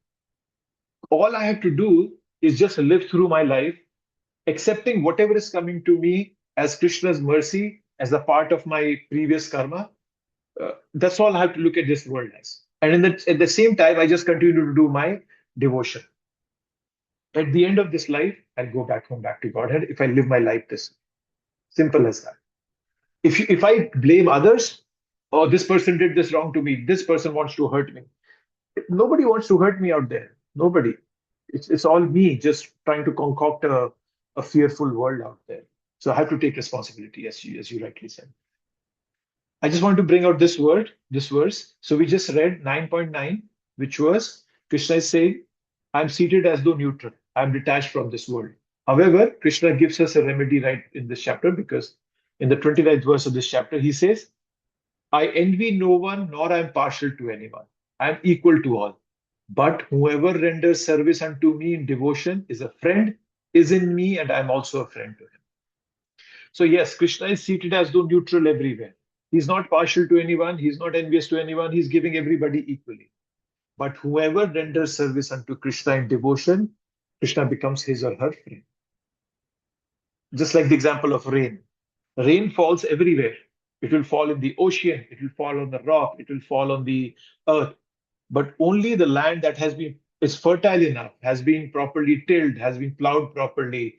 all I have to do is just live through my life, accepting whatever is coming to me as Krishna's mercy, as a part of my previous karma. That's all I have to look at this world as. And at the same time, I just continue to do my devotion. At the end of this life, I'll go back home, back to Godhead, if I live my life this way. Simple as that. If I blame others, oh, this person did this wrong to me, this person wants to hurt me. Nobody wants to hurt me out there. Nobody. It's all me just trying to concoct a a fearful world out there. So I have to take responsibility, as you rightly said. I just want to bring out this verse. So we just read 9.9, which was Krishna is saying, I'm seated as though neutral. I'm detached from this world. However, Krishna gives us a remedy right in this chapter, because in the 29th verse of this chapter, he says, I envy no one, nor I am partial to anyone. I am equal to all. But whoever renders service unto me in devotion is a friend, is in me, and I am also a friend to him. So yes, Krishna is seated as though neutral everywhere. He's not partial to anyone. He's not envious to anyone. He's giving everybody equally. But whoever renders service unto Krishna in devotion, Krishna becomes his or her friend. Just like the example of rain. Rain falls everywhere. It will fall in the ocean. It will fall on the rock. It will fall on the earth. But only the land that is fertile enough, has been properly tilled, has been plowed properly,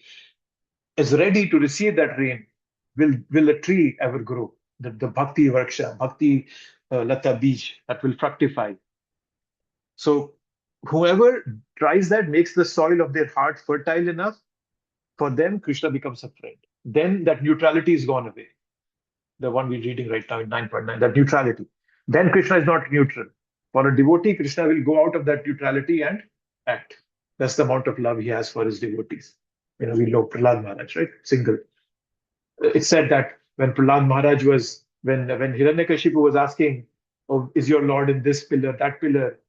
is ready to receive that rain, will a tree ever grow? The bhakti vraksha, bhakti lata bij, that will fructify. So whoever tries that, makes the soil of their heart fertile enough, for them Krishna becomes a friend. Then that neutrality is gone away. The one we're reading right now in 9.9, that neutrality. Then Krishna is not neutral. For a devotee, Krishna will go out of that neutrality and act. That's the amount of love he has for his devotees. We know Prahlad Maharaj, right? Single. It's said that when Prahlad Maharaj was, when Hiranyakashipu was asking, oh, is your Lord in this pillar, that pillar?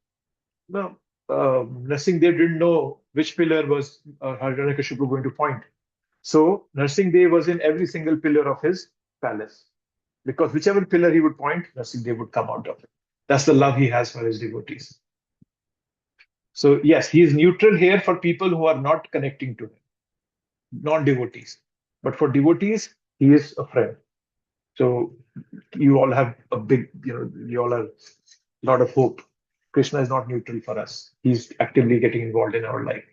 No, Nrsimhadev didn't know which pillar was Hiranyakashipu going to point. So Nrsimhadev was in every single pillar of his palace, because whichever pillar he would point, Nrsimhadev would come out of it. That's the love he has for his devotees. So yes, he is neutral here for people who are not connecting to him, non-devotees. But for devotees, he is a friend. So you all have a big, you all have a lot of hope. Krishna is not neutral for us. He's actively getting involved in our life.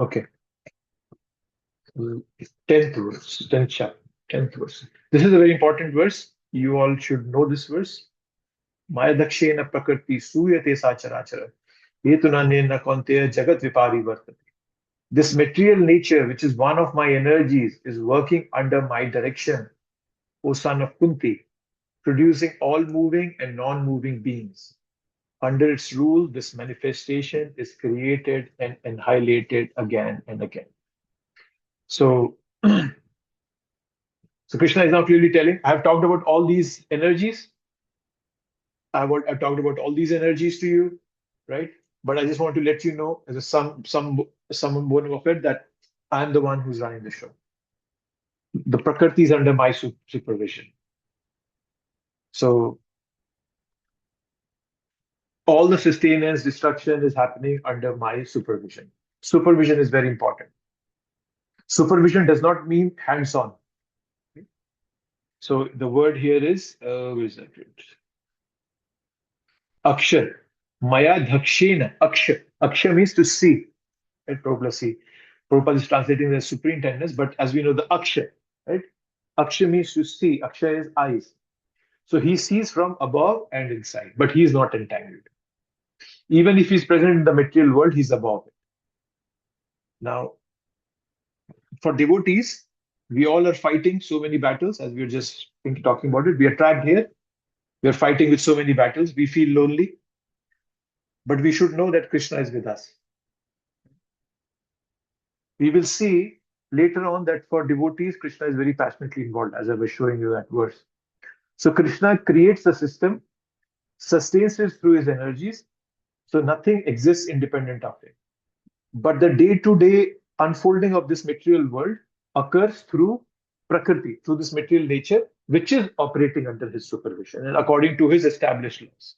Okay. 10th verse, 10th chapter, 10th verse. This is a very important verse. You all should know this verse. Maya dakshena prakriti suyate sacharachara. Yetunanena konteya jagat vipari vartate. This material nature, which is one of my energies, is working under my direction, O son of Kunti, producing all moving and non-moving beings. Under its rule, this manifestation is created and annihilated again and again. So, so Krishna is now clearly telling, I have talked about all these energies. I've talked about all these energies to you, right? But I just want to let you know, as a some bonus of it, that I'm the one who's running the show. The Prakriti is under my supervision. So all the sustenance, destruction is happening under my supervision. Supervision is very important. Supervision does not mean hands-on. So the word here is, where is that? Akshar. Maya dhakshena. Akshar. Akshar means to see. Right? Prabhupada see. Prabhupada is translating the superintendence, but as we know, the Akshar, right? Akshar means to see. Akshar is eyes. So he sees from above and inside, but he is not entangled. Even if he's present in the material world, he's above it. Now, for devotees, we all are fighting so many battles, as we were just talking about it. We are trapped here. We are fighting with so many battles. We feel lonely. But we should know that Krishna is with us. We will see later on that for devotees, Krishna is very passionately involved, as I was showing you that verse. So Krishna creates the system, sustains it through his energies, so nothing exists independent of it. But the day-to-day unfolding of this material world occurs through Prakriti, through this material nature, which is operating under his supervision and according to his established laws.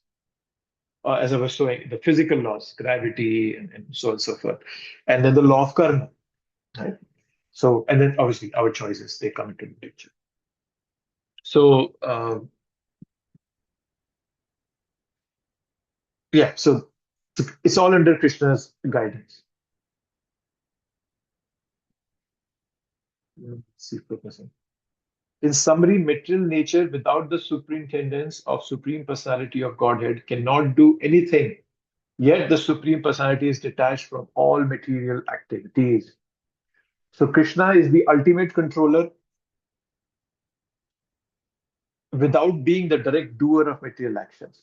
As I was showing, the physical laws, gravity, and so on and so forth. And then the law of karma, right? So, and then obviously our choices, they come into the picture. So, yeah, so it's all under Krishna's guidance. Let's see, focusing. In summary, material nature without the superintendence of Supreme Personality of Godhead cannot do anything Yet the Supreme Personality is detached from all material activities. So Krishna is the ultimate controller without being the direct doer of material actions.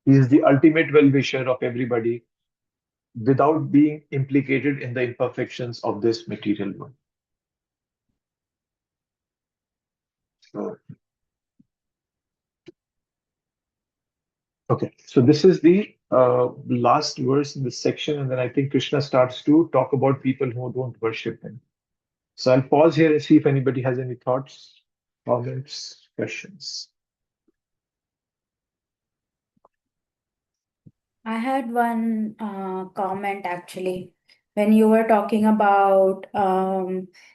He is the ultimate well-wisher of everybody without being implicated in the imperfections of this material world. So, okay, so this is the last verse in this section, and then I think Krishna starts to talk about people who don't worship him. So I'll pause here and see if anybody has any thoughts, comments, questions. I had one comment actually. When you were talking about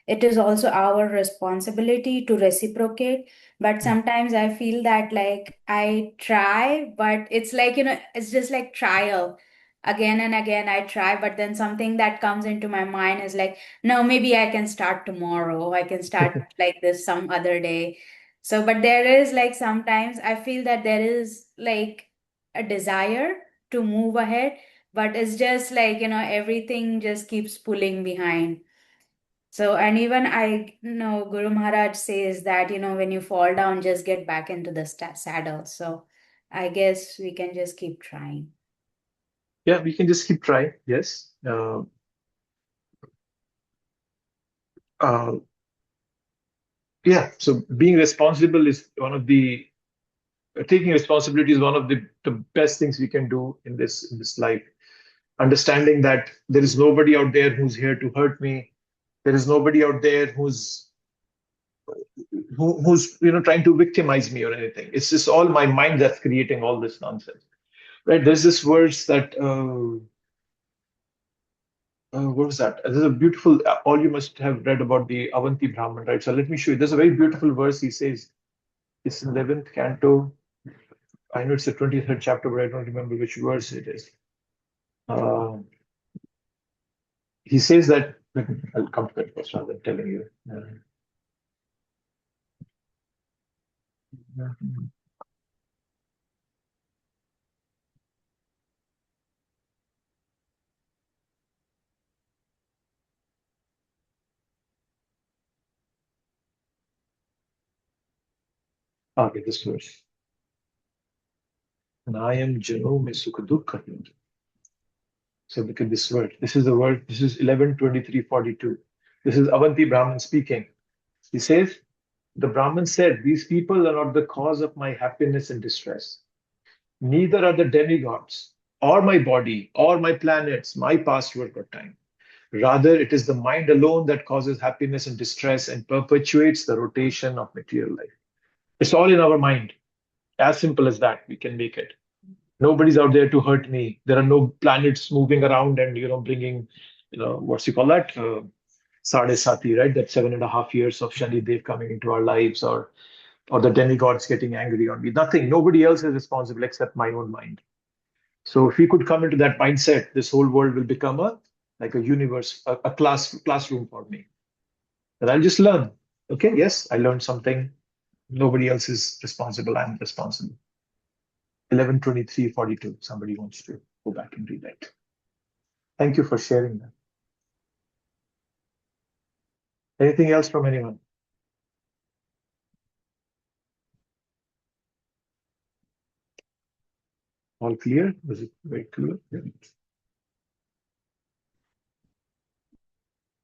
it is also our responsibility to reciprocate, but sometimes I feel that like I try, but it's like, it's just like trial. Again and again I try, but then something that comes into my mind is like, no, maybe I can start tomorrow. I can start like this some other day. So, but there is like sometimes I feel that there is like a desire to move ahead, but it's just like, everything just keeps pulling behind. So, and even I know Guru Maharaj says that, when you fall down, just get back into the saddle. So I guess we can just keep trying. Yeah, we can just keep trying. Yes. Yeah. So being responsible is one of the taking responsibility is one of the best things we can do in this life. Understanding that there is nobody out there who's here to hurt me. There is nobody out there who's trying to victimize me or anything. It's just all my mind that's creating all this nonsense. Right? There's this verse that what was that? There's a beautiful. All you must have read about the Avanti Brahman, right? So let me show you. There's a very beautiful verse. He says, it's in 11th canto. I know it's the 23rd chapter, but I don't remember which verse it is. He says that. I'll come to it first rather than telling you. Okay, this verse. Nayam jano me sukha dukkha. So look at this word. This is the word. This is 11:23:42. This is Avanti Brahman speaking. He says, the Brahman said, these people are not the cause of my happiness and distress. Neither are the demigods, or my body, or my planets, my past work or time. Rather, it is the mind alone that causes happiness and distress and perpetuates the rotation of material life. It's all in our mind. As simple as that, we can make it. Nobody's out there to hurt me. There are no planets moving around and bringing, what's you call that? Sade Sati, right? That 7.5 years of Shani Dev coming into our lives, or the demigods getting angry on me. Nothing. Nobody else is responsible except my own mind. So if we could come into that mindset, this whole world will become like a universe, a classroom for me. And I'll just learn. Okay, yes, I learned something. Nobody else is responsible. I'm responsible. 11:23:42. Somebody wants to go back and read that. Thank you for sharing that. Anything else from anyone? All clear? Was it very clear? Yeah.